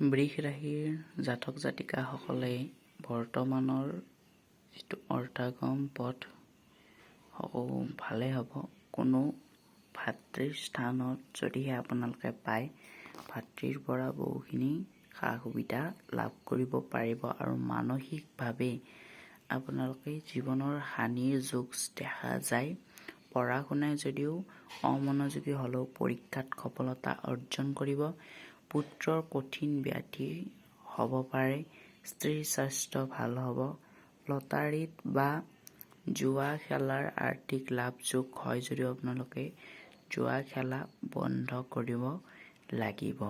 বৃষ ৰাশিৰ জাতক জাতিকাসকলে বৰ্তমানৰ যিটো অৰ্থাগম পথ ভালে হ'ব। কোনো ভাতৃৰ স্থানত যদিহে আপোনালোকে পায়, ভাতৃৰ পৰা বহুখিনি সা সুবিধা লাভ কৰিব পাৰিব আৰু মানসিকভাৱে আপোনালোকে জীৱনৰ হানিৰ যোগ দেখা যায়। পঢ়া শুনাই যদিও অমনোযোগী হ'লেও পৰীক্ষাত সফলতা অৰ্জন কৰিব। পুত্ৰৰ কঠিন ব্যাধি হ'ব পাৰে। স্ত্ৰীৰ স্বাস্থ্য ভাল হ'ব। লটাৰীত বা জুৱা খেলাৰ আৰ্থিক লাভ যোগ হয় যদিও আপোনালোকে জুৱা খেলা বন্ধ কৰিব লাগিব।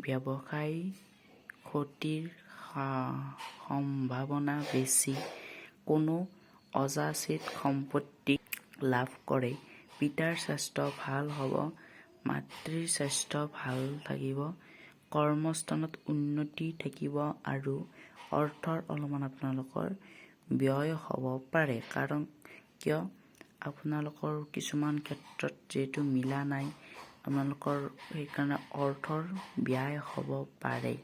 ব্যৱসায় ক্ষতিৰ সম্ভাৱনা বেছি। কোনো অযাচিত সম্পত্তি লাভ কৰে। পিতাৰ স্বাস্থ্য ভাল হ'ব। মাতৃৰ স্বাস্থ্য ভাল থাকিব। কৰ্মস্থানত উন্নতি থাকিব আৰু অৰ্থৰ অলপমান আপোনালোকৰ ব্যয় হ'ব পাৰে। কাৰণ কিয় আপোনালোকৰ কিছুমান ক্ষেত্ৰত যিহেতু মিলা নাই, আপোনালোকৰ সেইকাৰণে অৰ্থৰ ব্যয় হ'ব পাৰে।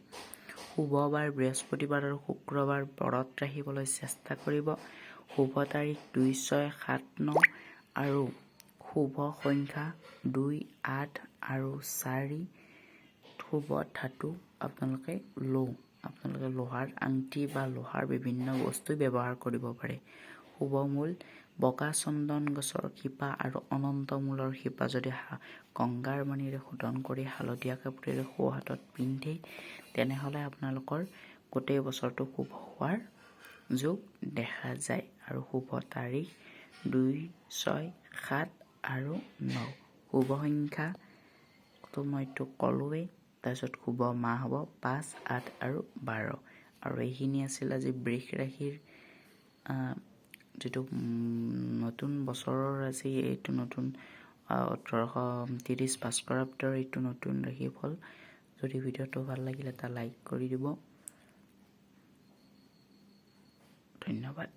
শুভবাৰ বৃহস্পতিবাৰ আৰু শুক্ৰবাৰ ব্ৰত ৰাখিবলৈ চেষ্টা কৰিব। শুভ তাৰিখ 2, 6, 7, 9 আৰু শুভ সংখ্যা 2, 8 আৰু 4। শুভ ধাতু আপোনালোকে লোহাৰ আংটি বা লোহাৰ বিভিন্ন বস্তু ব্যৱহাৰ কৰিব পাৰে। শুভ মূল বগা চন্দন গছৰ শিপা আৰু অনন্ত মূলৰ শিপা যদি গংগাৰ পানীৰে শোধন কৰি হালধীয়া কাপোৰেৰে সোঁ হাতত পিন্ধে, তেনেহ'লে আপোনালোকৰ গোটেই বছৰটো শুভ হোৱাৰ যোগ দেখা যায়। আৰু শুভ তাৰিখ 2, 6, 7 আৰু 9। শুভ সংখ্যা মইতো ক'লোৱেই। তাৰপিছত শুভ মাহ হ'ব 5, 8 আৰু 12। আৰু এইখিনি আছিল আজি বৃষ ৰাশিৰ যিটো নতুন বছৰৰ আজি এইটো নতুন 1830 ভাস্কৰাব্দৰ এইটো নতুন ৰাশিফল। যদি ভিডিঅ'টো ভাল লাগিলে এটা লাইক কৰি দিব। ধন্যবাদ।